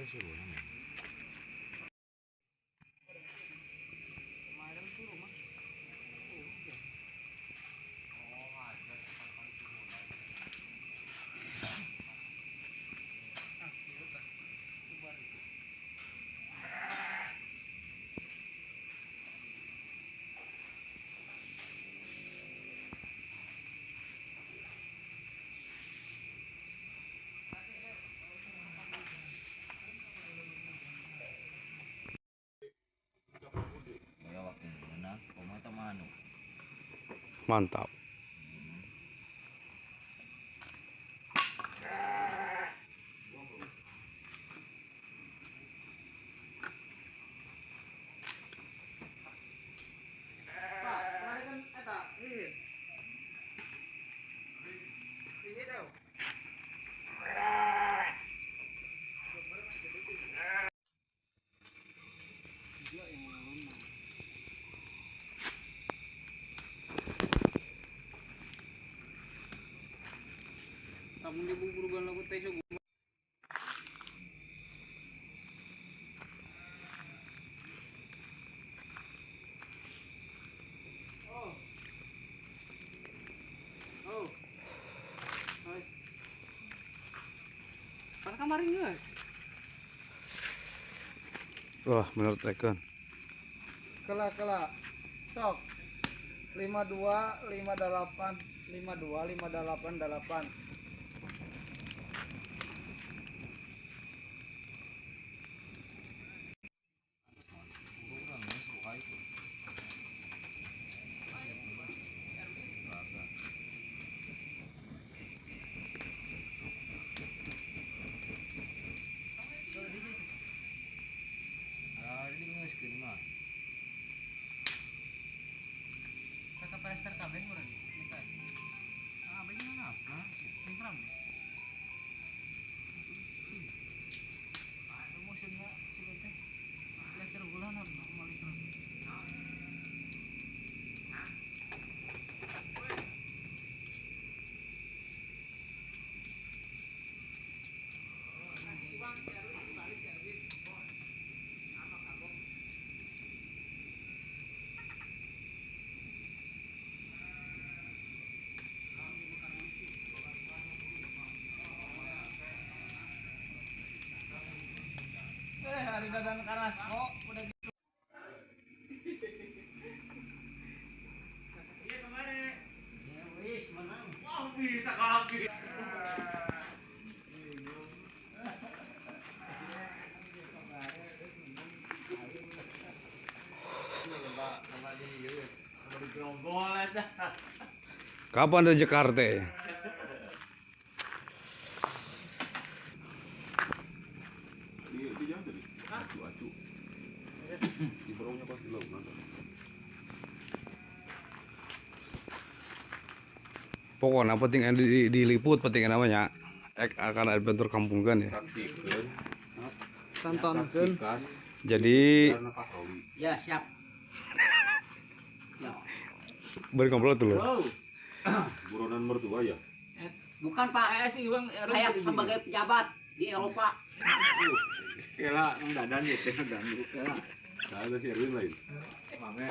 saya suruh namanya. Mantap. Kamu di bubur lagu teh kamarin guys. Wah, menurut Rekon. Kela. Sok. 52 58 52 588. Plaster kabeh murah nih. Ah, bagaimana apa? Infram. Ah, motionnya sebetulnya plaster bulan apa mau terus. Hari dadan karas kok udah gitu. Iya kemarin. Ya wis menang. Wah, bisa kalah bisa. Kapan dari Jakarta? Di jangan tadi. Acu. Di bawahnya pasti laut nanti. Pokoknya penting diliput penting namanya. Akan adventure kampung kan ya. Saksikan. Tontonkeun. Jadi Ya, siap. Ya. berkomplot dulu. Wow. Buronan mertua ya. Bukan Pak, sih saya sebagai pejabat di Eropa. Kela dadan ya teh dadan. Kela. Ada si Erwin lain. Mame.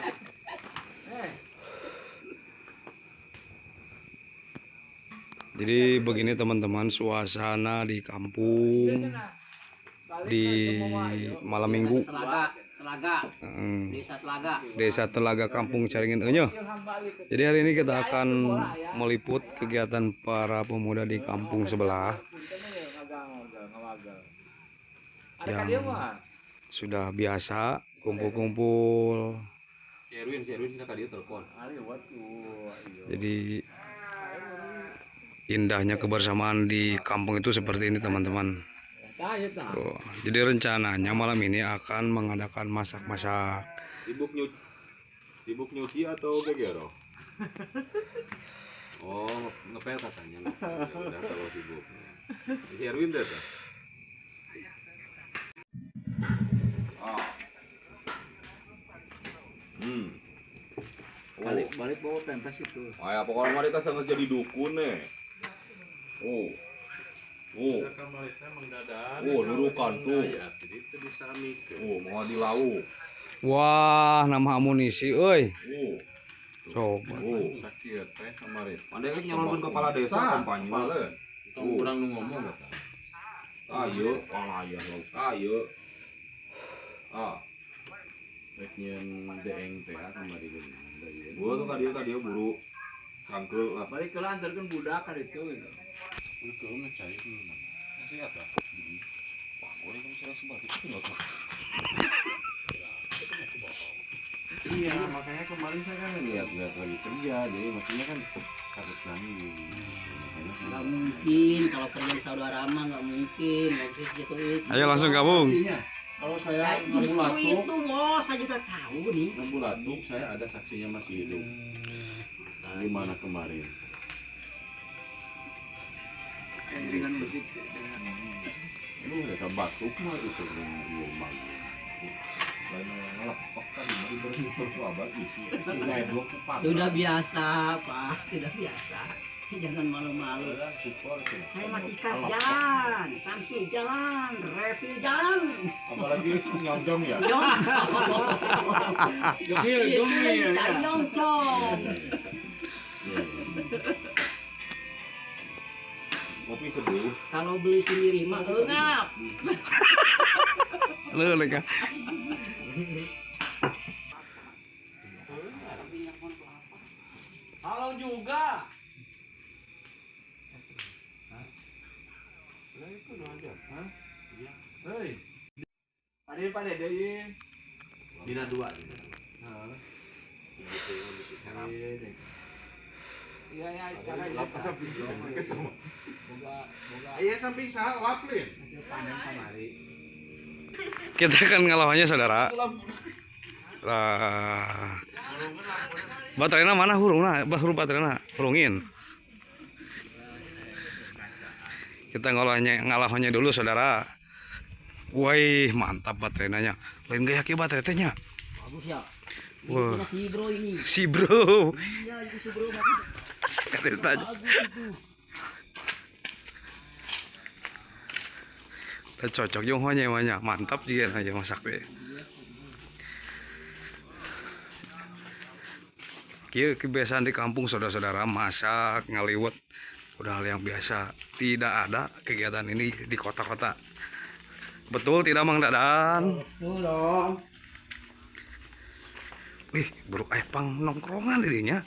Jadi begini teman-teman suasana di kampung di malam minggu. Desa Telaga Kampung Caringin Enyo. Jadi hari ini kita akan meliput kegiatan para pemuda di kampung sebelah yang sudah biasa kumpul-kumpul. Si Erwin tadi telepon. Jadi indahnya kebersamaan di kampung itu seperti ini teman-teman. Tuh, jadi rencananya malam ini akan mengadakan masak-masak. Sibuk nyuci atau gegero? Oh, ngepel katanya. Ya udah kalau sibuk. Si Erwin deh. Oh. Balik bawa pempes itu. Ya pokoknya mereka sangat jadi dukun nih. Oh. Oh, Kamari teh mendadak. oh, nurukan tuh. Jadi itu bisa mikir. Oh, mau di lauk. Wah, nama amunisi euy. Oh, Coba. oh. Sakit teh kemarin. Ada yang nyalonkan kepala desa kampanye. Tong urang nu ngomong eta. Ayo, ayah lo. Ayo. Ah, Rek nyeun deeng teh kamari deui. gua tuh tadi buru sangkeul lah. Balik ke lantarkan budak kan itu. Betul mah cai dulu. Masih ada. Wah, orang kan serang sebalik itu nggak tuh. Iya, makanya kemarin saya kan lihat lagi kerja, jadi maksudnya kan harus nanggung. Nggak mungkin kalau kerja saudara mah nggak mungkin. Maksud gitu itu. Ayo langsung gabung. Kalau Ya, saya itu ngabulatuk, bos, saya juga tahu nih. ngabulatuk saya ada saksinya masih hidup. Di mana kemarin? Dengan musik dengan Lu udah batuk mah itu iya mah. Lain ngelepak kan di bersih abad isi. Saya blok cepat. sudah biasa pak, sudah biasa. Jangan malu-malu. Saya masih jalan, sampai jalan, repi jalan. Apalagi nyonjong ya. Gomil, gomil. Cari nyongcong. Kopi seduh. Kalau beli sendiri mah enggak. Lu leka. Halo juga. Lah itu aja. Hah? Iya. Hei. Pada deui. Bina dua. Heeh. Gitu Iya ya, cara Lapas samping ketemu. boga Iya samping saha laplin. hasil panen kamari. Kita akan ngalawannya saudara. Lah. Baterainya mana hurungna? Hurung baterainya hurungin. Kita ngalahannya dulu saudara. Wih, mantap baterainya. Lain gaya ki baterai teh nya. Bagus ya. Wah. Ini si bro ini. Si bro. Iya, itu si bro bagus. Katanya. Bagus itu. Udah cocok jeung hanya mantap juga aja masak teh. Kieu kebiasaan di kampung saudara-saudara masak ngaliwet udah hal yang biasa. Tidak ada kegiatan ini di kota-kota. Betul tidak Mang Dadan? Betul dong. Ih, buruk pang nongkrongan dirinya.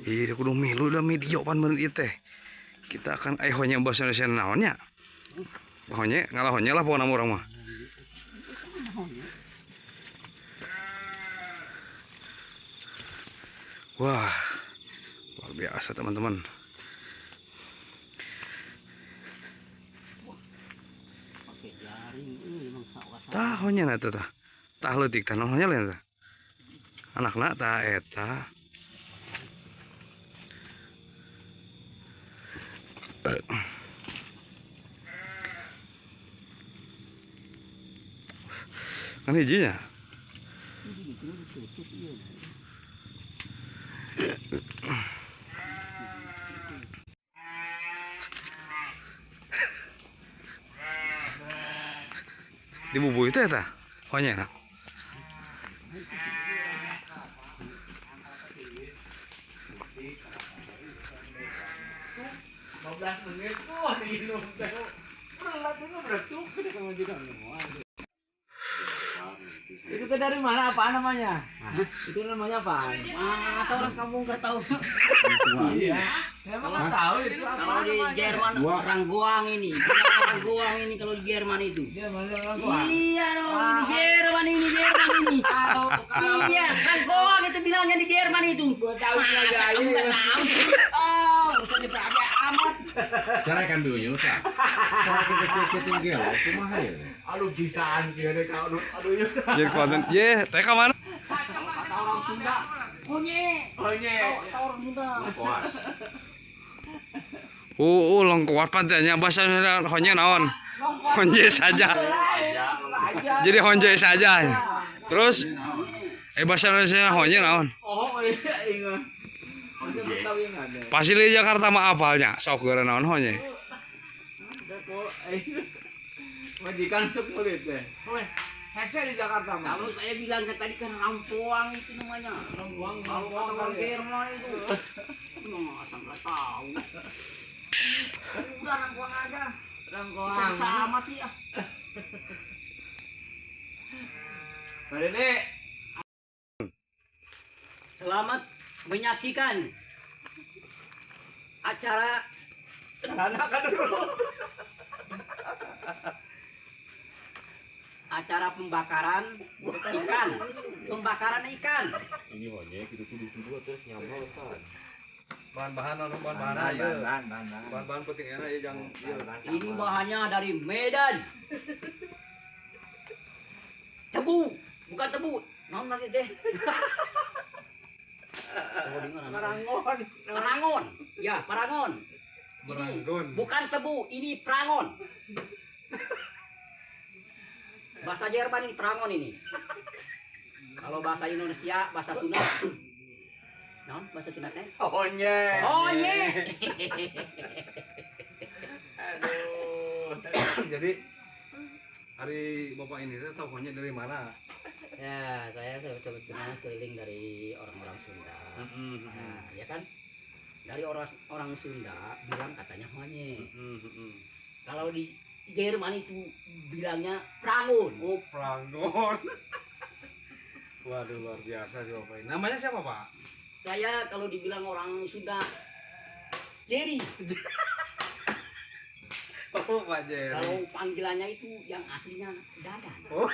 Iya, kudu milu udah video pan menit teh. Kita akan ahonya bahasa Indonesia naonnya. Ahonya ngalahonya lah pokoknya orang mah. Wah, luar biasa teman-teman. Pakai jaring emang sawas. Tahonya na teh tah. Tah leutik tah naonnya lain tah. Anakna tah eta. Kan hijinya. Dibubui teh tah. Honya. 15 menit wah minum teh. Berat itu beretuk kita kemajuan semua. Itu teh dari mana? Apa namanya? Itu namanya apa? Masa orang kampung nggak tahu? Iya. Emang nggak tahu itu apa namanya? Kalau di Jerman orang Goang ini. Orang Goang ini kalau di Jerman itu. Iya, orang Goang. Iya dong, ini Jerman ini. Iya, orang Goang itu bilangnya di Jerman itu. Gua tahu aja. Kamu nggak tahu. Oh, usah diperhati amat. Cara kan dulu Kak. Cara kita tinggi lah, kumaha ya. Aduh bisaan dia deh kalau aduh ya. Ye konten. Ye, teh ka mana? Kata orang Sunda. Onye. Kata orang Sunda. Lengkuat pantainya bahasa honje naon? Honje saja. Jadi honje saja. Terus bahasa Indonesia honje naon? Oh, Oh iya ingat. Masa perkawinan ya. Pasti di Jakarta mah apalnya, sok gara naon honya. Ada kok. Majikan sok murid deh. Weh, hese di Jakarta mah. Kalau saya bilang tadi kan rampuang itu namanya. Rampuang. Kalau kata orang Jerman itu. Masa nggak tahu. Udah rampuang aja. Rampuang. Sama sih ya. Pak Dede. Selamat menyaksikan acara acara pembakaran ikan. Ini monyet itu tuduh terus nyambal kan. Bahan-bahan bahan-bahan penting enak ya jangan. Ini bahannya dari Medan. Tebu, bukan tebu. Naon lagi deh. Perangon. Ya, perangon. Ini bukan tebu, ini perangon. Bahasa Jerman ini perangon ini. Kalau bahasa Indonesia, bahasa Sunda. Non, bahasa Sunda teh? Onye. Aduh. Jadi hari Bapak ini saya tahu hanya dari mana? Ya, saya sebetulnya keliling dari orang-orang Sunda. Nah, ya kan? Dari orang Sunda bilang katanya honye. Kalau di Jerman itu bilangnya prangon. Oh, prangon. Waduh, luar biasa sih Bapak ini. Namanya siapa, Pak? Saya kalau dibilang orang Sunda Jerry. Oh, Pak Jerry. Kalau panggilannya itu yang aslinya Dadan. Oh.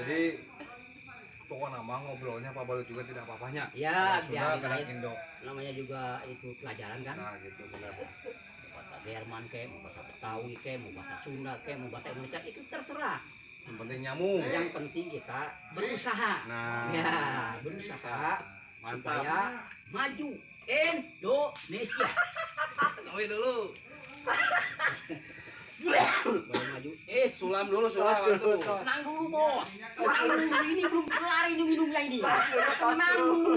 Jadi pokok nama ngobrolnya Pak Balut juga tidak apa-apanya. Ya, Sudah biar kena Indo. namanya juga itu pelajaran kan. Nah, gitu benar. Bahasa Jerman kayak, mau bahasa Betawi kayak, mau bahasa Sunda kayak, mau bahasa Indonesia itu terserah. Yang penting nyambung. Yang penting kita berusaha. Nah, Ya, berusaha mantap. supaya maju Indonesia. Kawin dulu. Baru maju. Sulam dulu, sulam dulu. Tenang dulu, Bos. Tenang dulu, ini belum kelar ini minumnya ini. Tenang dulu.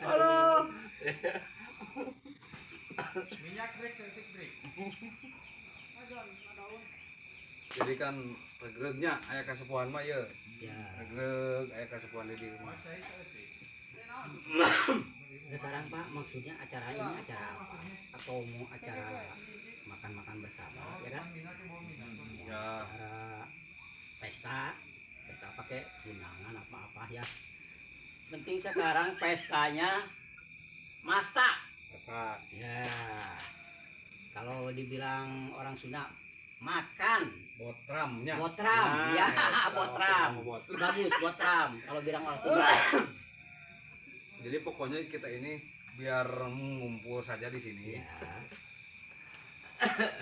Halo. Jadi kan regretnya aya kasepuhan mah ya. Ya. Regret aya kasepuhan di rumah. Sekarang Pak, maksudnya acara ini acara apa? Atau mau acara makan-makan bersama, ya kan? Ya. Acara pesta pakai undangan apa-apa ya. Penting sekarang pestanya masak. Masak. Ya. Kalau dibilang orang Sunda makan. Botramnya. Botram, Nah, ya, kita botram. botram. Bagus, botram. Kalau bilang orang Sunda. Jadi pokoknya kita ini biar ngumpul saja di sini. Ya.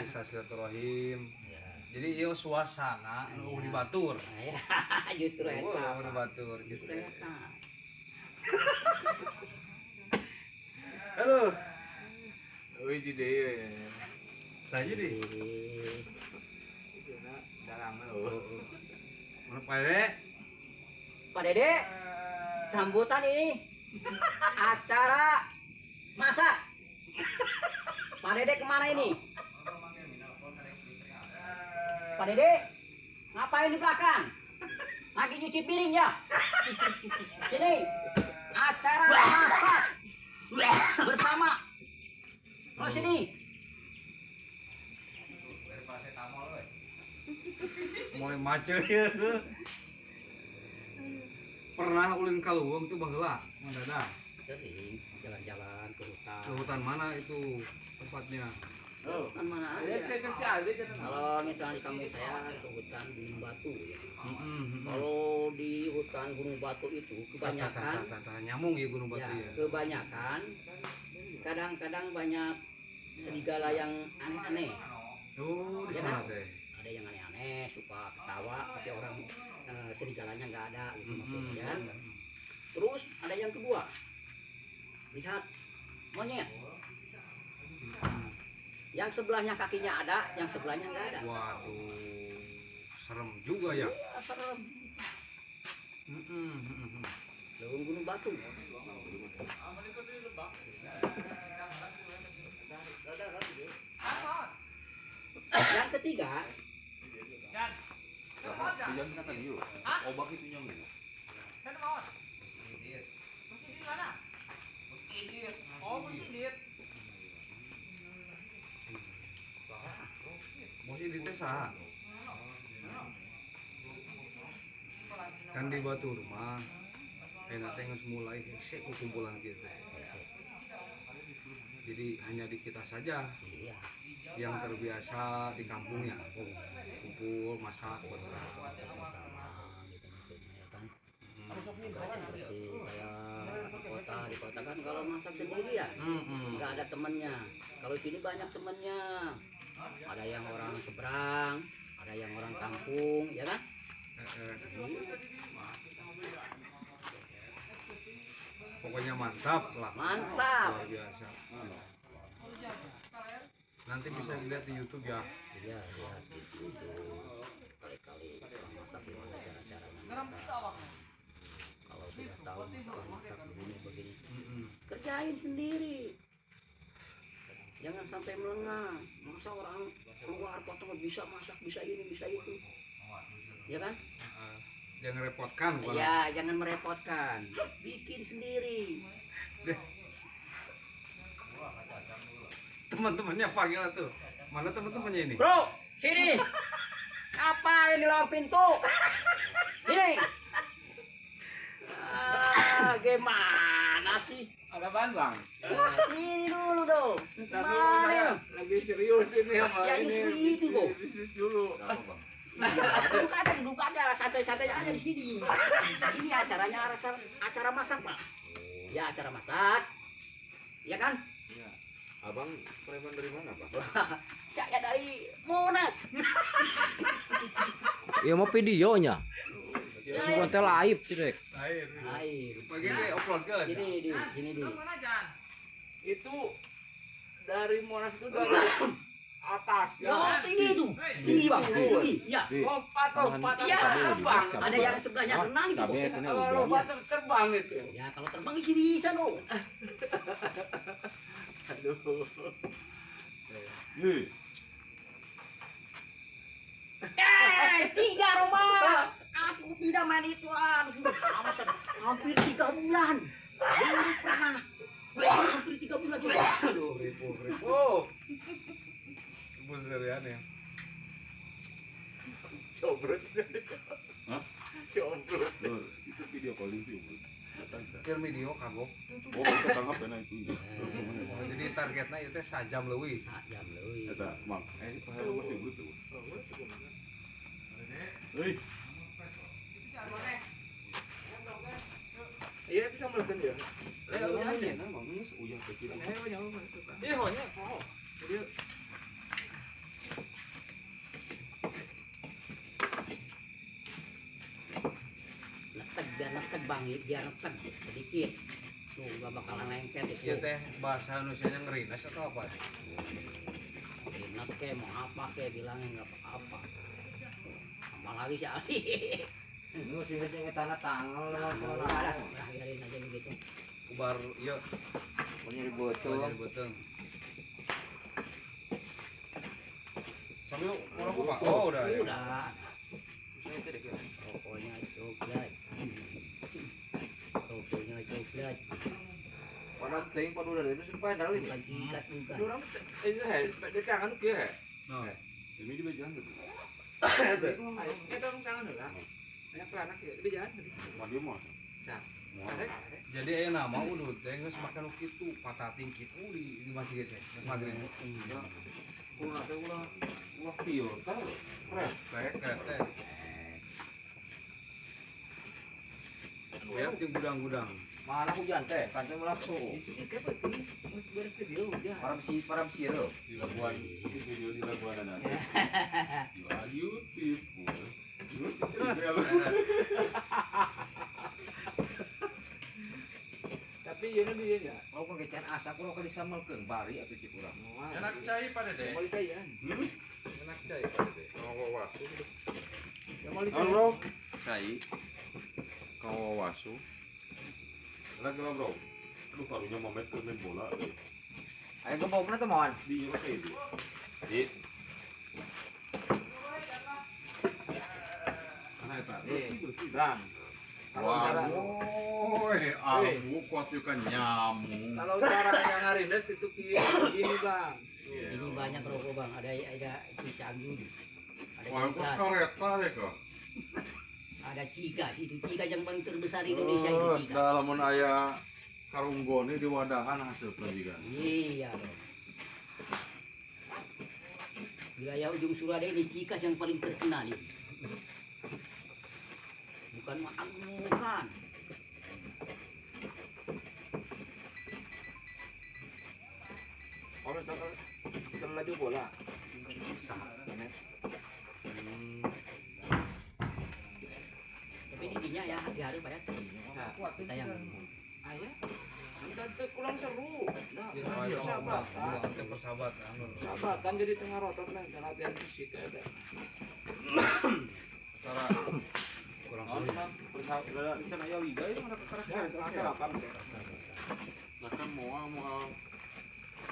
Bisa silaturahim. Ya. Jadi iya suasana nu di batur. Nah, ya, justru Oh, eta. di batur gitu. Justru eta. Halo. Wih jadi. Saya di. Mana Pak Dede? Pak Dede, sambutan ini acara masak. Pak Dede kemana ini? Pak Dede, ngapain di belakang? Lagi nyuci piring ya? Sini, acara masak bersama. Oh sini. Mulai macet ya. Pernah ulin kaluwung tuh baheula, mendadak. Sering jalan-jalan ke hutan. Ke hutan mana itu tempatnya? Hutan mana aja? Kalau misalnya di kampung saya ke hutan Gunung Batu ya. Kalau di hutan Gunung Batu itu kebanyakan nyamung ya Gunung Batu ya. kebanyakan kadang-kadang banyak serigala yang aneh-aneh. Oh, di Ya sana kan? teh. Ada yang aneh-aneh, suka ketawa, tapi orang serigalanya nggak ada gitu maksudnya kan. Terus ada yang kedua, lihat monyet. Yang sebelahnya kakinya ada, yang sebelahnya nggak ada. Waduh, serem juga ya. Ya, serem. Lewung Gunung Batu. Yang ketiga, Jangan kata dia. Obak itu nyamuk. Mau di desa. Kan di batu rumah. Enak tengok mulai sek kumpulan gitu. Jadi hanya di kita saja iya. yang terbiasa di kampungnya. Kumpul, masak, bersama. Seperti kayak di kota kan kalau masak sendiri ya nggak ada temennya. Kalau sini banyak temennya. Ada yang orang seberang, ada yang orang kampung, ya kan? Pokoknya mantap lah. Mantap. Luar biasa. Nanti bisa dilihat di YouTube ya. Iya, lihat di YouTube. Kali-kali orang masak gimana cara-caranya. Kalau sudah tahu orang masak begini. Kerjain sendiri. Jangan sampai melengah. Masa orang keluar kota bisa masak, bisa ini, bisa itu. Ya kan? Jangan repotkan. Ya, jangan merepotkan. Bikin sendiri. Teman-temannya panggil tuh. Mana teman-temannya ini? Bro, sini. Apa yang di luar pintu? Ini. Gimana sih? Ada bahan bang? Ini dulu dong. Tapi Gimana? saya lagi serius ini sama Ya, ini. itu, kok. Bisnis dulu. Duduk aja, santai-santai aja di sini. Ini acaranya acara masak, Pak. Ya, acara masak. Ya kan? Iya. Abang preman dari mana, Pak? Saya dari Monas. Ya mau videonya. Ya, Sebentar live direk. Air. air. Begini upload ke. Sini di. Itu dari Monas itu dari atas. Ya, tinggi itu. Tinggi, Bang. Tinggi. Ya. Lompat. Iya, Bang. Ada yang sebelahnya renang gitu. Kalau lompat terbang itu. Ya, kalau terbang sih bisa loh. Aduh. Tiga rumah. Aku tidak main ituan. Hampir 3 bulan. Belum pernah. Hampir 3 bulan juga. Aduh. Oh. Besar ya. Cobrot. Hah? Cobrot. Loh, itu video calling sih. Film video kagok. Oh, kita tangkap enak itu. Oh, jadi targetnya itu sajam leuwih. Jam leuwih. Eta, Mang, ini pahala masih butuh. Hei, Iya bisa melakukan dia. Mang, ini seuyang kecil. Iya, hanya. Oh. Jadi Biar netek Bang, biar netek sedikit. Tuh gak bakalan lengket itu. Iya teh bahasa Indonesia ngerinas atau apa? Enak ke mau apa ke bilangnya nggak apa-apa. Sama lagi sih Ali. Lu sih ngecek tanah tanggal Ada, biarin aja begitu. Ubar iya punya dibutuh. jadi beteng. Sambil kurang apa? Oh udah ya. Udah. Pokoknya coklat. Pokoknya coklat. Pada ting pada udah itu supaya dalil. Bukan singkat bukan. orang ini dia tangan ke. Nah, Ini juga jangan tuh. Kita orang tangan lah. Banyak anak ya, dia jalan tadi. Mandi mah. jadi aya nama udut teh geus make nu kitu patating kitu di masjid teh magrib. Ulah teh ulah piur tah. Keren. Rek teh. Lihat jeung gudang-gudang. Mana hujan teh? Kan saya melaku. Isi kayak apa ini? Masih beres video hujan. Para siro. Di Labuan, itu video di Labuan ada. Jual YouTube. Tapi iya dia ya. Kalau pengecan asap kalau kali samalkeun bari atuh cik urang. Enak cai pada deh. Mau dicaian. Enak cai pada deh. Kau wasu. Mau Halo dicaian. bro. Cai. Kau wasu. Lagi lah bro. Lu karunya mamet ke main bola. Ayo gebokna tuh mohon. Di oke di. Di. Mana eta? Bersih. Bang. Kalau cara Woi, aku kuat juga nyamuk. kalau caranya ngarindes itu gini bang. Ini banyak rokok bang, ada Cicanggun, ada Wah, aku Cingkat, kereta ya kok. ada Cikat, itu Cikat yang paling terbesar di Indonesia itu Cikat. Dalam aya karunggone di wadahan hasil pendidikan. Iya dong. Wilayah ujung Surade ini Cikat yang paling terkenal ini. Bukan makan bukan. Orang terlaju bola. Tapi intinya ya hari-hari Pak ya. Kita yang Ayah. Nanti kurang seru. Nah, Persahabatan. sahabatan jadi tengah rotot lah, dan latihan fisik ada. Cara kurang sulit. Persahabatan can aya liga itu mana Ya, sarapan. Nah kan mau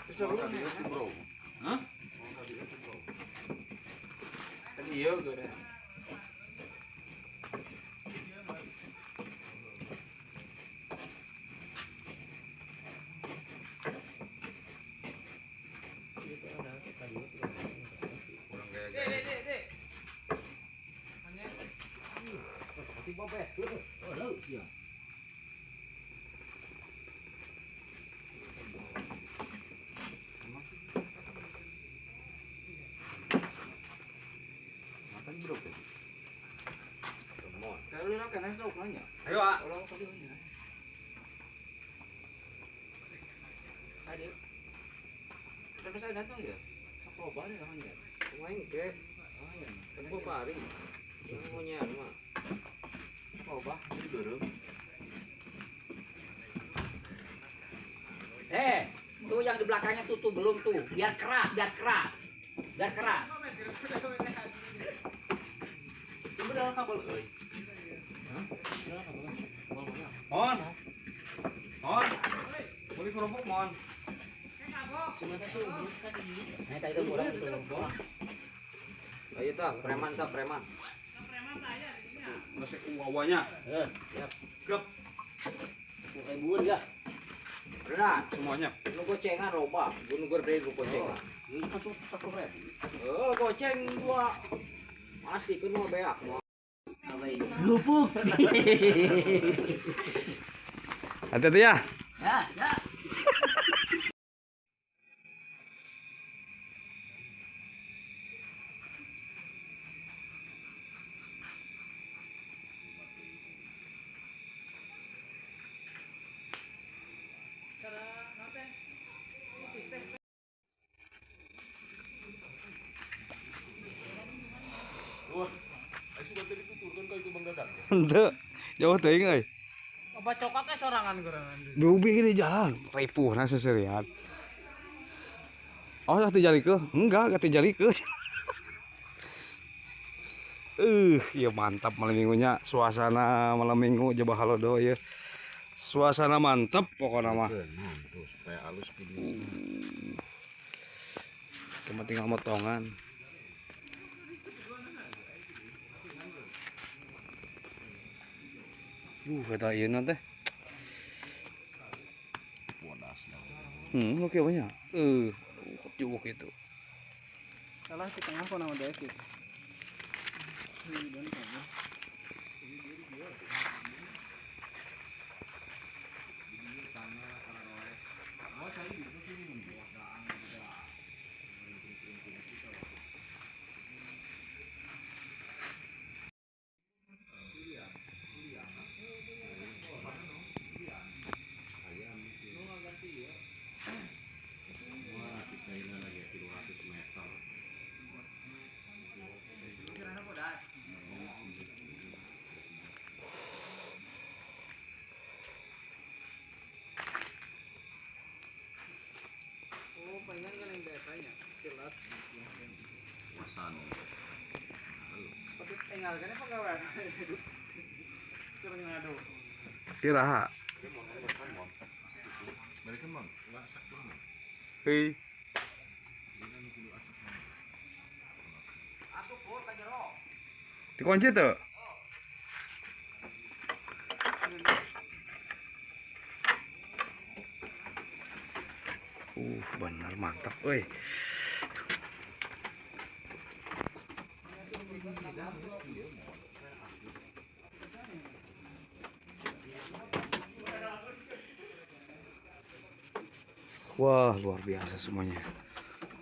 Seru tadi nih. itu bro. Hah? Tadi iya gue deh. Kurang kayak tiba betul. Oh, lu ya. makan bro. Kalau lu kan esok nanya. Ayo, Pak. Orang tadi nanya. Adik. Sampai saya datang ya. Apa bari namanya? Main ke. Oh iya. Kenapa bari? Yang mau nyari mah. Apa jadi dorong. Tuh yang di belakangnya tuh belum tuh. Biar keras, biar keras. Biar keras. Coba dalam kabel euy. Mon. Mon. Boleh kerupuk mon. Sebenarnya sih tadi. Nah, tadi tuh orang itu bola. Ayo tah, preman tah, preman. Masih uawanya. Siap. Gep Ribuan ya. Beneran. semuanya. Lu gocengan loba, gunung gede lu gocengan. Ini kan tuh 1.000. Oh, goceng dua. Pasti kan mau beak mau. Apa ini? Lupuk. Hati-hati ya. Ya, ya. Wah, ayo sudah tadi tuturkan kau itu Bang Dadang. Henteu. Jauh teuing euy. Apa cokaknya sorangan gerangan. Dubi gini jalan. Ripuh na seserian. Oh, kati jalikeun? Enggak, kati jalikeun. Iya mantap malam minggunya. Suasana malam minggu coba halodo ya. Suasana mantap pokoknya mah. Tuh supaya halus gini. Cuma tinggal motongan. Kata ieu teh. Bodas lah. Oke banyak. Cukup itu. Salah di tengah kok nama David. Wah, kita ini lagi 300 meter. Wasan. Tinggalkan apa kawan? Kurang ngadu. Kira. Mereka mang enggak sakit. Hei. Dikunci tuh. Benar mantap, woi. Wah, luar biasa semuanya.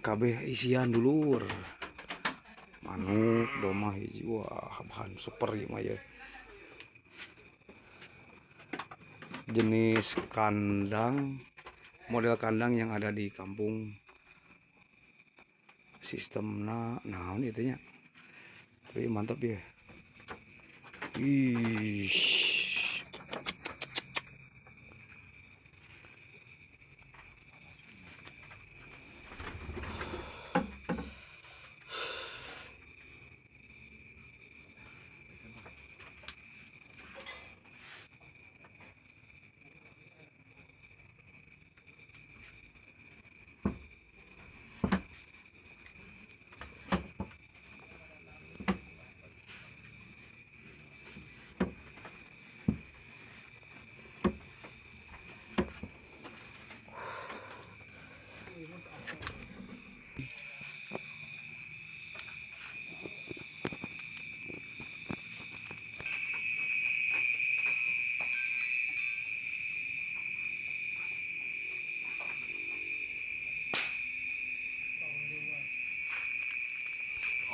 KB isian dulu. Manuk, domah hiji. Wah, bahan super ya ya. Jenis kandang, model kandang yang ada di kampung. Sistemnya, nah ini itunya. Tapi mantap ya. Ih.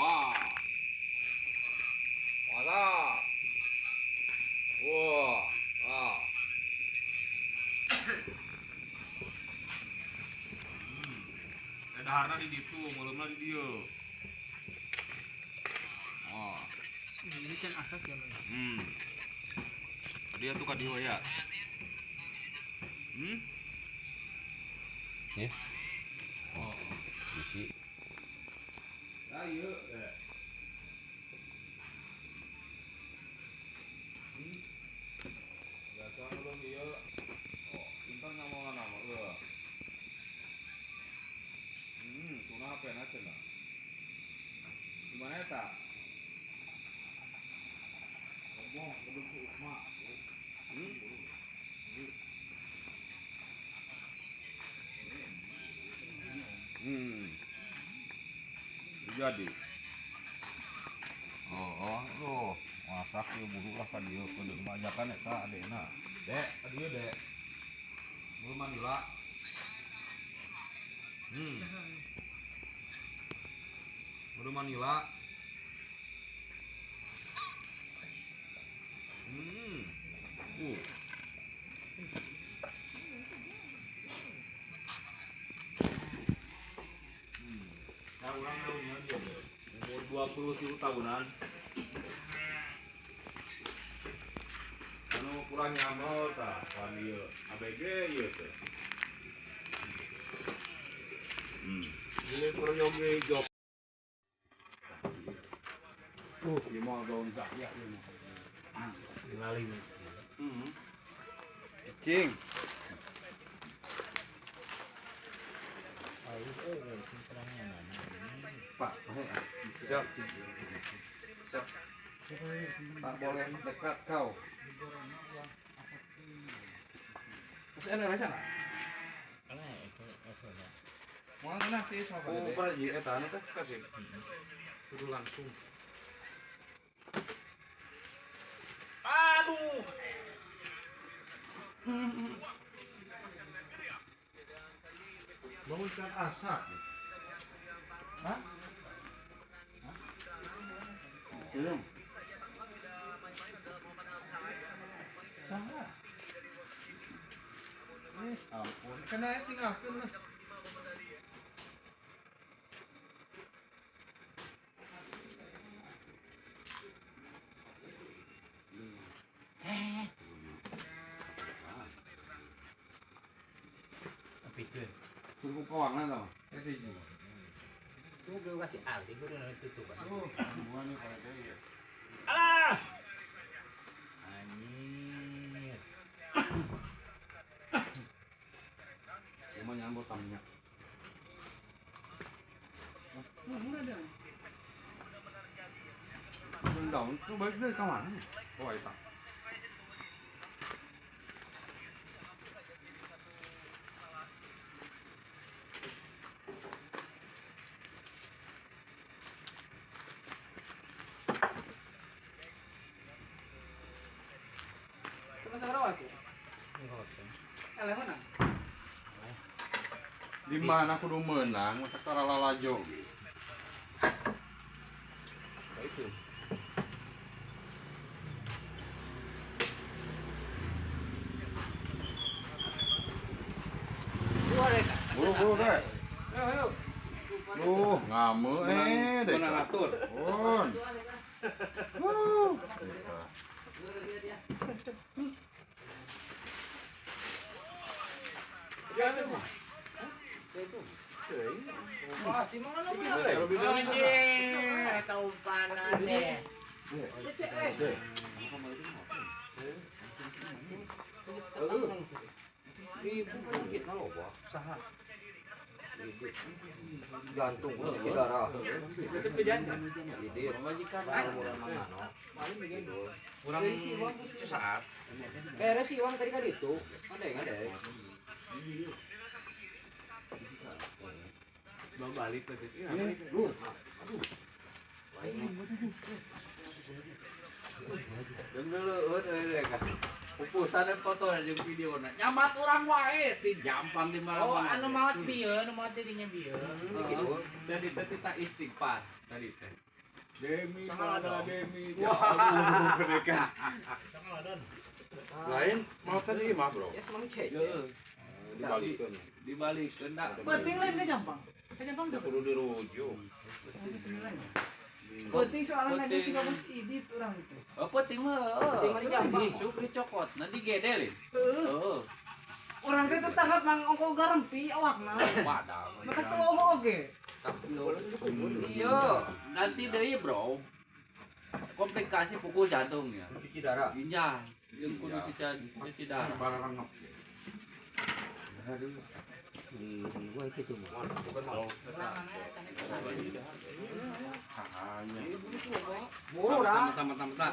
Wah. Mantap. Wah. Ah. Edaharna di ditu, mulutna di dieu. Oh. Ini kan asak ya. Dia tuh ka dieu ya. Ya. Oh, bisi. Ayo, biasa belum dia. Oh, pintar ngomong nama eueuh. Tuna apa na cenah? Di mana eta? Ngomong kudu ku Usma. Jadi. Oh, masak ieu buru lah ka dieu kudu majakan eta adena. Dek, ka dieu dek. Buru manila. Buru manila. Nah, orang tahunnya dia deh. Umur 20 tahunan. Anu kurang nyamal tah, pan ieu ABG ieu teh. Ini kurang yoge jok. Ieu mah gaun saya ieu mah. Laling. Cing. Pak, siap. Siap. Tak boleh dekat kau. Masih ada rasa nggak? Mau kena sih sama Oh, pergi eta anu teh kasih. Kudu langsung. Aduh. Bangunkan asap. Hah? Belum. Salah. Ampun, kena tinggalkan lah. Tapi tu. Suruh kawan lah tau. Kasi Itu gue kasih alih, gue udah tutup. Gua nih pada dia. Alah! Anjir. Cuma nyambut tamunya. Daun itu balik dari kawan. Oh, itu. Di mana kudu menang, masa cara lalajo. Itu. Buru-buru deh. Duh, ngame deh. Menang atur. Pun. Eta umpanan deh. Gantung ke darah. Jadi majikan urang mangano. Kurang saat. Beres sih uang tadi kan itu. Ada. Bang balik ke situ. Duh. Jeung dulu kan. Pupusan dan foto jeung video nyamat urang wae ti jampang di malam. Oh, anu maot bieu, anu maot dirinya bieu. Gitu. Dan itu kita istighfar tadi teh. Demi Sama pada dong. Demi. Wah, mereka. Lain mau tadi mah, Bro. Ya semang cek. Dibalikeun. Dibalikeun da. Penting lain ke Jampang. Ke Jampang Udah kudu dirujuk. Penting soalnya ada si bagus idit orang itu. Oh, penting mah. Penting mah di Jampang. Disuk dicokot, nanti gedelin. Heeh. Orang teh tetangga mang ongko garempi awakna. Padahal. Maka tuh omong oge. Iya, nanti dari Bro. Komplikasi pukul jantung ya. Cuci darah. Ginjal, yang kudu cuci darah. Barang ngep. Gua itu mah. Bukan mau. Hanya. Murah. Mata.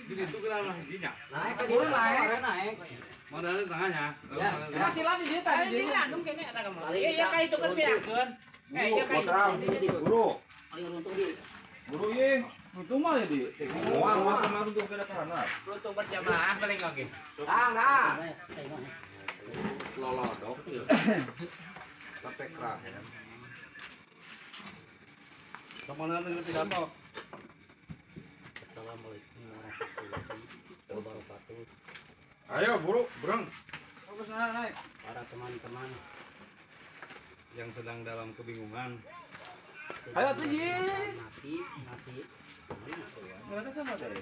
Gini tuh kira lah giginya. Naik ke dia naik. Modalnya tengahnya. Ya, silang di situ tadi. Ini agem kene ada gambar. Iya kayak itu kan piakeun. Iya kayak itu. Buru. Ayo runtuh di. Buru ye. Itu mah ya di. Wah, kemarin tuh kena karena. Runtuh berjamaah paling oke. Nah. Lolodok. Sampai kerah. Kemana nih pidato? Assalamualaikum warahmatullahi wabarakatuh. Ayo, buru, berang. Fokus naik. Para teman-teman Yang sedang dalam kebingungan. Ayo tuh Ji. nasi. Berarti sama tadi.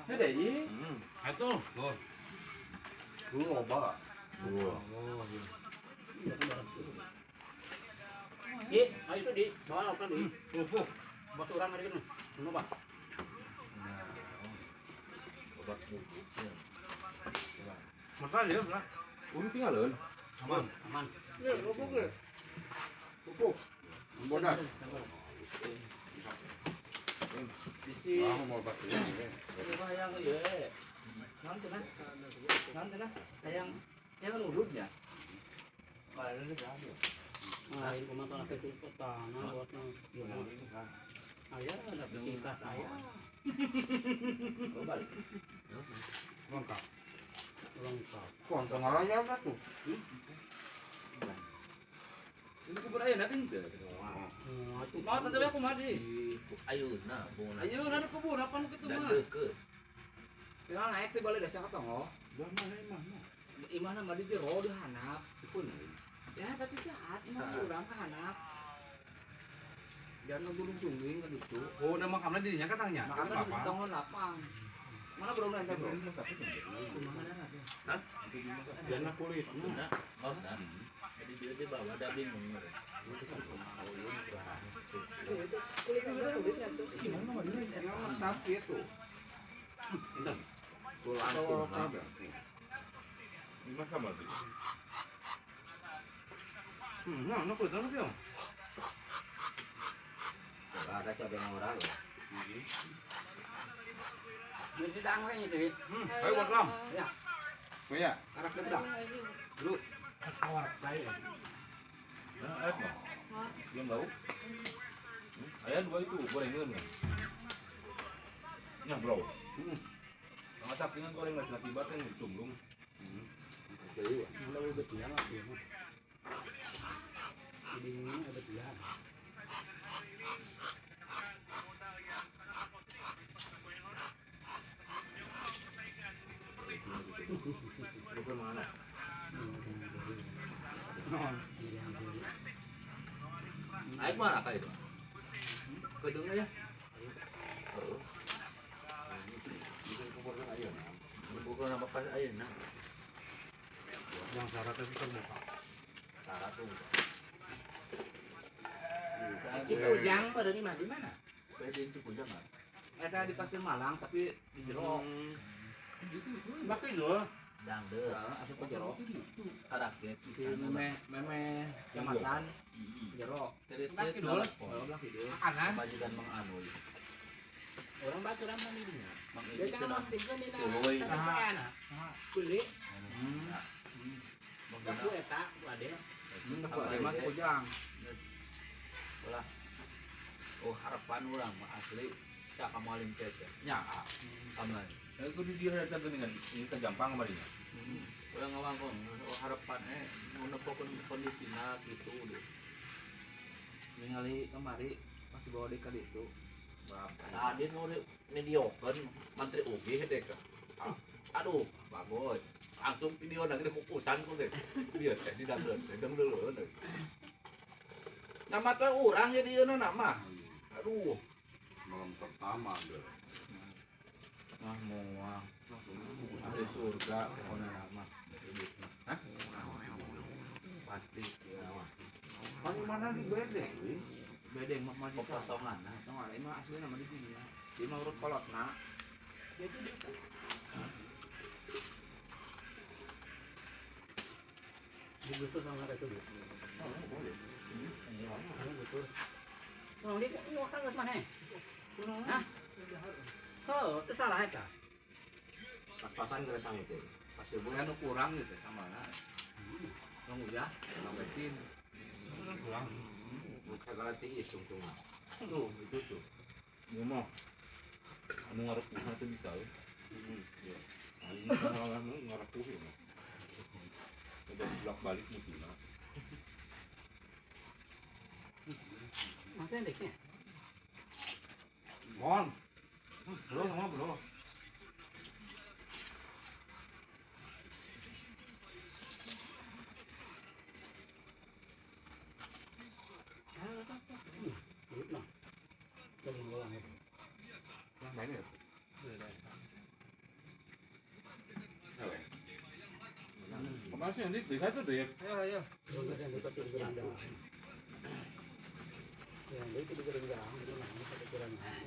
Ada ye. Itu loh. Dulu loba. Di, ayo tuh di, bawa apa di? Pupuk. Bos orang ada kan? Mana pak? Obat bubuk. Mata dia lah. Umi tinggalin. Aman. Ya, fokus ge. Pupuk. Bodas. Bisi. Ah, mau obat ini. Bayang ya. Nanti nah. Yang urutnya. Kalau ini berapa? Lain kemana ke petana buatnya. Ayah ada tingkat ayah. Balik. Lengkap. Kok tengahnya apa tuh? Ini kubur ayah nanti enggak. Mau tadi aku mandi. Ayo, nah, bunga. Ayo nanti kubur apa nu kitu Dan mah. deket. Tinggal naik di balai desa katongo. Imana mah di jero di hanap. Pun. Ya tapi saat mah urang ka hanap. Jangan gunung sungging kan itu. Oh, udah makamnya dirinya katanya. Makanya di tongon lapang. Mana bro nanti bro? Jangan kulit. Jadi dia bawa ada bingung. Gimana sakit tuh? Tulang. Ini sama tuh. Nah, kulit apa sih? Ada cabai merah loh. Ini sedang kan itu. Ayo buat lam. Ya, Oh ya. karena kedang. Dulu. Awal saya. Nah, ayo mah. Belum tahu. Ayah dua itu gorengan kan. Nah, bro. Sama sakingan goreng lagi tiba kan dicumlung. Jadi, mulai udah bilang lah ya. Ini ada bilang. Bukan mana? Air mana apa itu? Kedungnya ya? Bukan apa pas air nah. Yang syaratnya itu terbuka. Syarat tuh. Itu ujang pada di mana? Pede itu punya nggak? Ada di Pasir Malang tapi di Jero. Bakal itu. Dangde. Aku ke Jero. Karakter Di meme Jamatan Jero. Bakal Bakal dulu. Bakal dulu. Anan. Bajikan Mang Anu. Orang batu ramah ini. Mang Dia Edi kan cenah. masih kan ini. Tuloy. Kulit. Mang Tapi Edi. eta ada. Emang ujang. Ulah. Oh harapan orang mah asli. Cak kamalin tete. Nya. Aman. Itu di dia ada dengan ini kejampang kemarin. Orang ngawang kong. Oh harapan nepokon kondisi gitu deh. Ningali kemari masih bawa dekat itu. Tadi mau mediocre menteri UG deh kan. Aduh, bagus. Langsung video nanti kukusan kok deh. Dia teh di dalam dulu deh. Nama teh orang jadi nama. Aduh, Malam pertama deh. mah mau ahli surga pokoknya nama. Hah? Pasti. Kalau mana di bedeng? Bedeng mah mah kosongan. Sama ini mah asli nama di sini. Di mah urut kolotna. Di betul sama ada tuh. Oh, ini waktu nggak mana? Hah? Oh, itu salah ya? Pas-pasan geresan itu. Pas sebulan nu kurang gitu sama lah. Nunggu ya, sampai tim. Kurang. Bukan kalau tinggi hitung tuh itu tuh. Ngomong. Anu ngarep puha tuh bisa ya. Ya. Anu salah anu ngarep puha mah. Udah bolak-balik musimnya. Masih endeknya? Mon. Bro, sama bro. Yang main ya? Kemarin sih nanti lihat tuh deh. Ayo. Ya, itu digereng-gerang, itu namanya satu gerangan.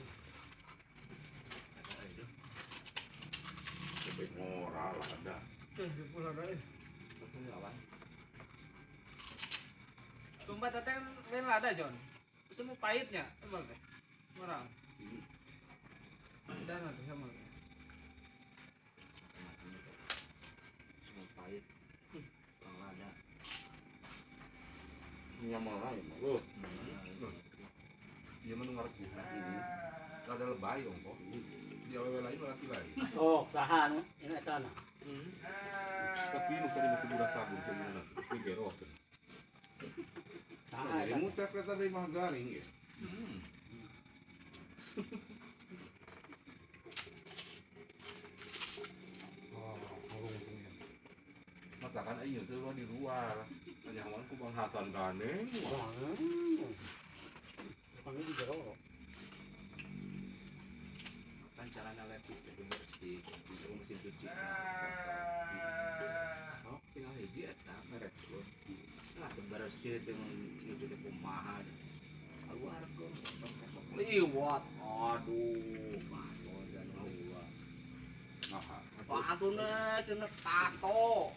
Tapi moral ada. Sumpah teteh lain ada John. Itu mau pahitnya, sama teh. Orang. Dan nanti sama. Semua pahit. Kalau ada. Ini yang malah ya, bro. Dia mah ngarep puha. Ada lebay om kok. Dia awal lain lagi lain. Oh, sahan, ini sana. Tapi nu tadi mau kudu sabun sebenarnya. Itu gero. Sahan. Jadi muter kereta dari mah garing ya. Masakan ayo tuh di luar. Nyaman ku Bang Hasan Ganeng. Panggil di jero. Kan cara mana lepis itu bersih, itu mesin cuci. Oh, tinggal hiji eta merek tuh. Nah, bersih dengan itu di kumaha. Keluar ke liwat. Aduh, mano dan liwat. Nah, Apa atuh cenah tato.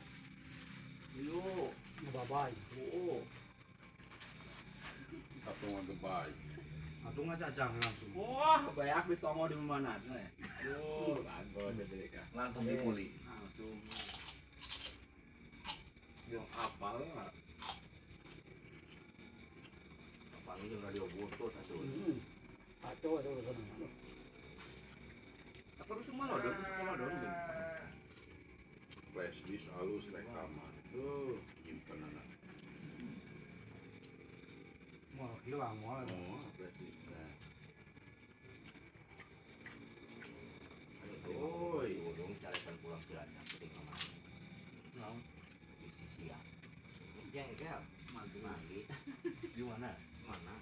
Yo, Babay. oo. satu ngegebay. Atuh ngacacang langsung. Wah, kebanyak ditongo di mana nih. Aduh, langsung aja deh kak. Langsung dipuli. Langsung. Yang apa lah? Apa ini yang radio butut atau? Paco itu kan. Apa itu mana ada? Sekolah ada. Flash disk halus rekaman. Tuh. Nyimpen anak. Mau hilang mau. Oh, berarti. Oi, dong carikan pulang jalan penting amat. Nah, di sisi ya. Jengkel, mandi. Di mana? Mana?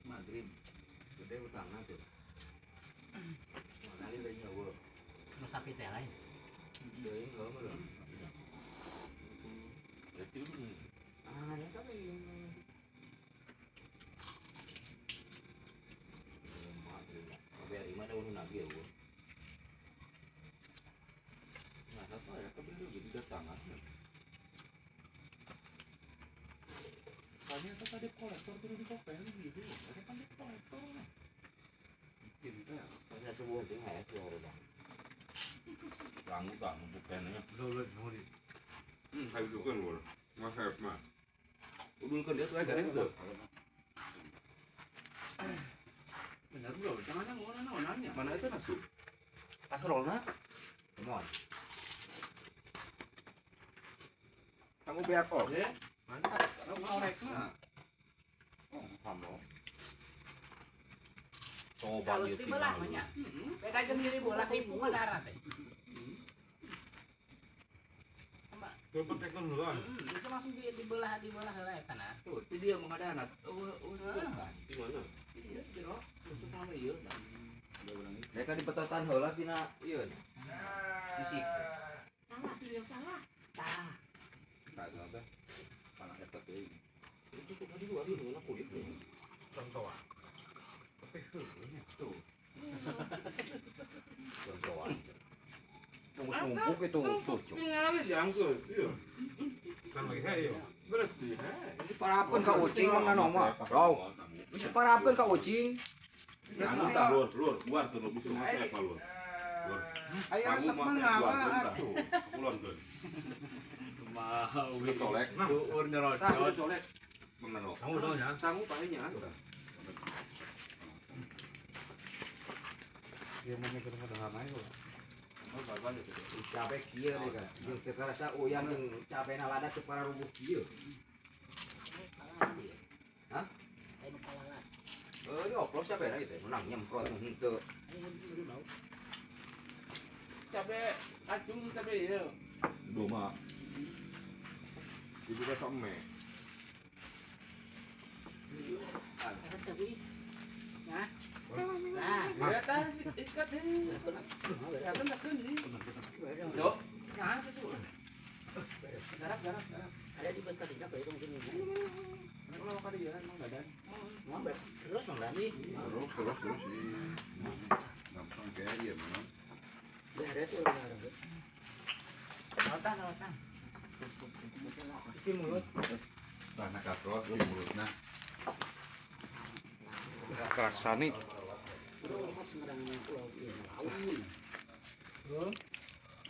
Maghrib. Gede utangnya tuh. Mana ini lagi nyawa? Musapi teh lain. Dari nggak mana? Berarti ini. Ah, ya tapi Maghrib. Biar mana udah nabi ya gua. Nah, apa ya? Kebetulan jadi datangan. Ternyata tadi kolektor turun di kopel gitu. Ada kan di kolektor. Pintar. Saya sebuah ting ya tuh orang. Ganggu bukannya. Dulu mau di. Kayak gitu kan lur. Mas Hep mah. Udulkan dia tuh ada itu. Benar loh, jangan yang nanya. Mana itu masuk? Kasrolna. Semua. Kamu biar kok. Ya. Mana? Kamu korekna. Oh, kamu. Coba Kalau dia di belah banyak. Beda jeung diri bola tipu darat teh. Tuh pakai kan dulu. Itu langsung dibelah heula eta nah. Tuh, itu dia menghadap anak. Kan. Di mana? Iya, jero. Itu sama ieu. Ada ulang itu. Mereka di petotan heula tina ieu. Fisik. Salah, itu yang salah. Salah. Kagak teh. Panas eta teh. Itu kok tadi gua dulu aku itu. Contoh. Tuh. Contohan. Tunggu sumpuk itu tujuh. Tinggal jangkut. Iya. Kan lagi saya. Bersih. Parapkeun ka ucing mah nomor. Bro. Bisa parapkeun ka ucing. Kamu tak lur, buat tuh bisa masuk apa lur. Lur. Aya Kamu resep masuk mah buat ngawa. tuh. Kulon tuh. Mau Udah colek. Tuur nyerocot. Udah colek. Mengenok. Kamu tahu ya? Sangu paenya. Dia mau mikir dengan lain kok. Oh, bagus itu. Cabe kieu deui kan. Jeung teu karasa uyang jeung cabena lada teu para rubuh kieu. Hah? Ayo kalalat. Ini oplos cabena itu menang nyemprot henteu. Cabe acung cabe ieu. Doma. Jadi kita sama. Ada tapi. Nah. Nah, Ya tah ikat deui. Ya kan keun di. Yo, nah itu. Garap. ada di bekas tidak kayak itu mungkin. Kalau ka dieu mah badan. Mau terus nggak nih? Terus sih. Gampang kayak dia memang. Beres tuh beres. Lautan. Di mulut. Karena katrol di mulutnya. Keraksani.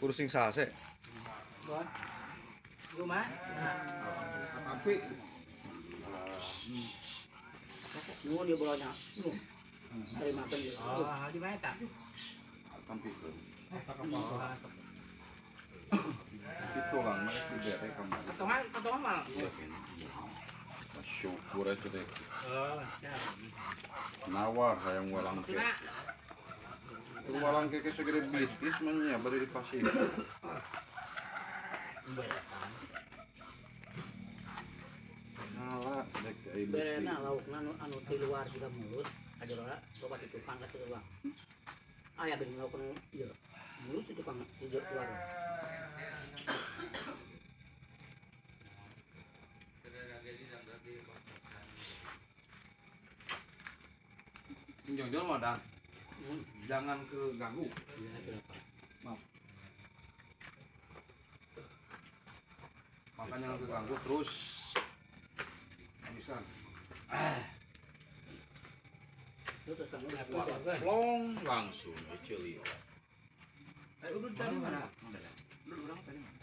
Kurusing sase. Buat rumah. Tapi Nuhun dia bolanya. Hari makan dia. Oh, di mana tak? Tapi itu. Itu lang mereka bere kemarin. Ketongan mal. Syukur aja deh. Oh, ya. Nawar hayang walang ke. Kena. Itu walang ke segede bitis manya bari dipasih. Beresan. Nala dek ai Berena laukna anu di luar juga mulut. Ada ora coba di tukang ka teu uang. Ayah gini ngelakuin iya. Mulut itu kan tidak keluar. Jonjon mah dan jangan keganggu. Iya kenapa? Makanya jangan keganggu terus. Habiskan. Itu terus kan Plong langsung diceli. Udah tadi mana? Udah orang tadi mana?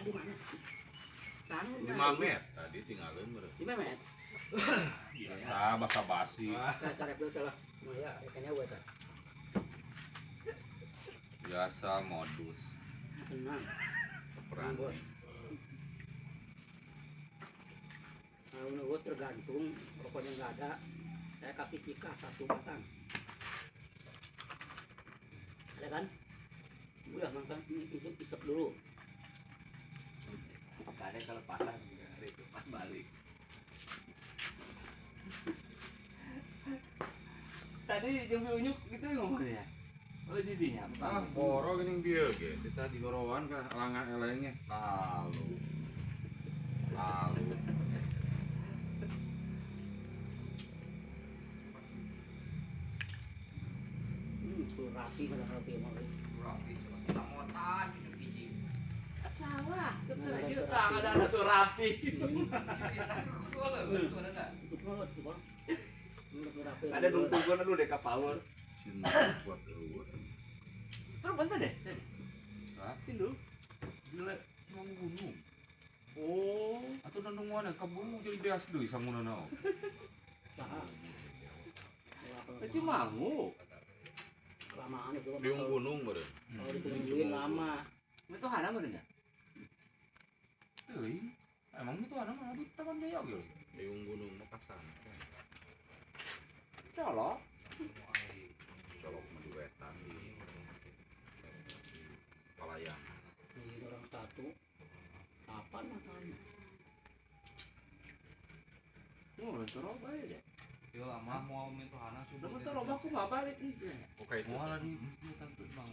di mana? Tanah 5 meter tadi tinggalin berarti. 5 meter. Biasa basa-basi. Cara itu salah. Oh ya, kayaknya gue tak. Biasa modus Tenang. peran. Bos. Kalau gue tergantung, pokoknya nggak ada. Saya kasih cika 1 batang. Ada kan? Udah makan isep dulu. Ada kalau pasang juga hari itu pas balik. Tadi jam unyuk gitu ngomongnya. Oh didinya. Ah, boro gini dia gitu. Tadi borowan kah langan elengnya. Lalu. Suruh rapi kalau rapi mau. Rapi. Kita motan gitu biji. Salah. Ada tuh rapi. Ada dungkugan dulu deh power. Cinta buat lu. Terus bentar deh. Hah? Sindu. Gila, emang gunung. Oh, Atau nandung mana? Kabung jadi bias dulu sama nana. itu mangu. Kelamaan itu. Di gunung beren. Kalau ditungguin lama. Itu hana bener. Euy, emang itu anak mah di taman jaya gitu. Di gunung mah pasan. Colok. Colok mah di wetan di Palayan. Ini orang satu. Kapan makan? Oh, terus bae deh. Yo lama mau minta anak Udah betul loba aku nggak balik nih. Oke itu. Mau lagi tentu bang.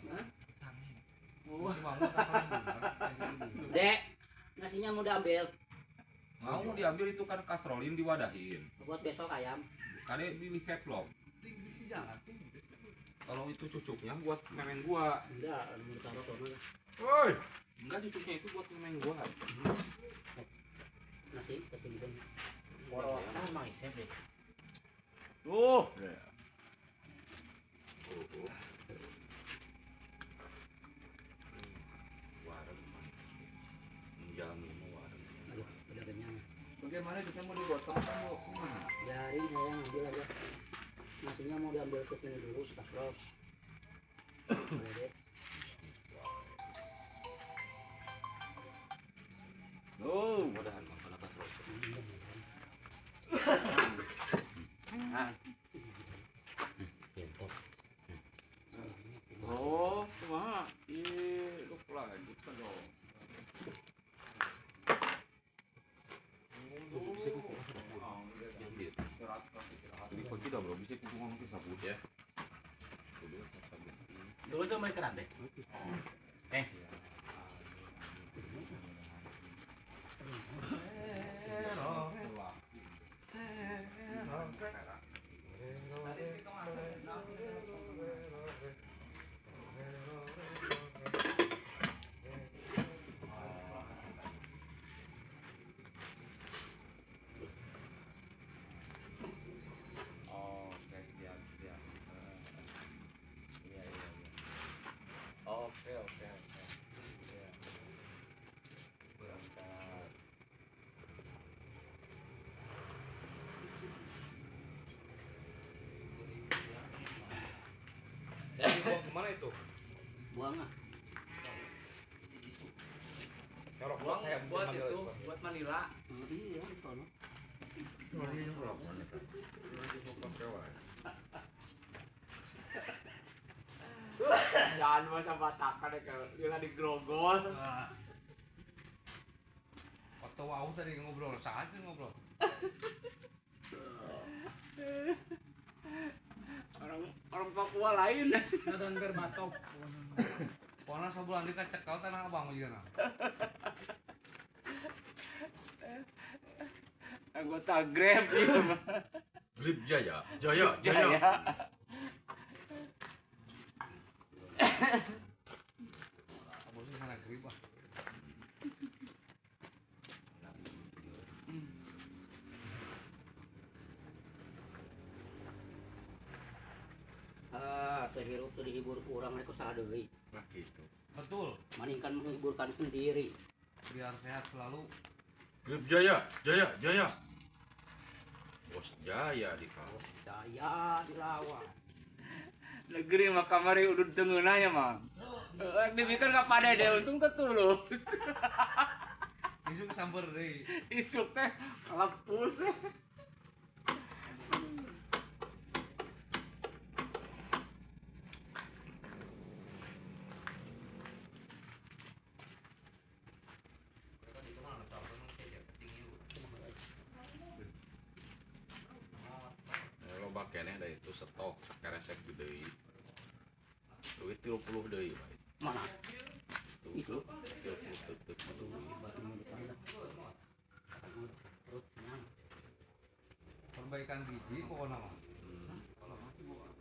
Oh, Dek, nasinya mau diambil. Mau diambil itu kan kasrolin diwadahin. Buat besok ayam. Kade pilih keplong. Kalau itu cucuknya buat memeng gua. Enggak, mau taruh sana. Woi, enggak cucuknya itu buat memeng gua. Nasi ketinggian. Morotan mah isep deh. oh. Warung. Menjamin warung. Aduh, udah kenyang. Bagaimana bisa mau digotong kamu? Biarin saya ngambil aja. Nasinya mau diambil ke sini dulu, stafrol. Boleh deh. Oh, Mudahan makan apa terus. ah. Bentok. Oh, cuma lupa lagi kan dong. Bisa kuku. Ini kok tidak belum bisa kuku ngomong ke sabut ya. Dulu tuh main kerat deh. Oke. Iya. Berangkat. Kemana itu? Buang ah. Nyorok Buang kayak buat Manila itu, buat Manila. Iya, di sana. Jangan masa batakan ya kalau jangan digrogol. Waktu wow tadi ngobrol, saat ngobrol. Orang Orang Papua lain. Dan berbatok. Pokoknya sebulan dikacek kau tanah abang juga. Anggota Grab gitu mah. Grip Jaya, Jaya. Abang sih sana grip ah. Terhirup tuh dihibur kurang itu sadeuy. Nah gitu. Betul. Mendingan menghiburkan sendiri. Biar sehat selalu. Grip Jaya. Bos Jaya di kau. Daya dilawan. Negeri mah kamari udud tengeunanya mah. Dipikir ka pada deh untung ketulus. Isuk samper deui. Isuk teh lepus. Lo bakene da itu stok sakeresek gede. Duit 30 deui, Pak. Mana? Itu 30 tetep deui. Batu mau ditambah. Terus tenang. Perbaikan gizi pokoknya mah. Hmm.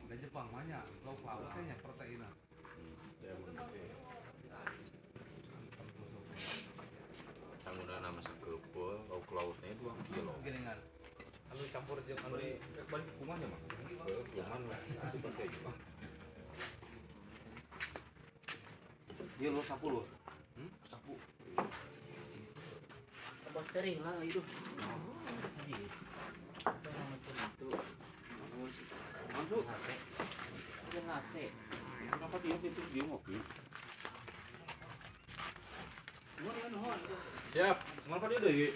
Ada Jepang banyak. Lauk lauknya proteinnya. Ya begitu. Sangguna nama sakeupeuh, lauk-lauknya 2 kilo. Gini kan. Kalau campur aja kalau Balik kumannya mah. Cuman itu pakai juga. Dia lo sapu lo. Sapu. Apa sering lah itu. Masuk. Udah nase. Kenapa dia ngopi? Siap. Kenapa dia deui?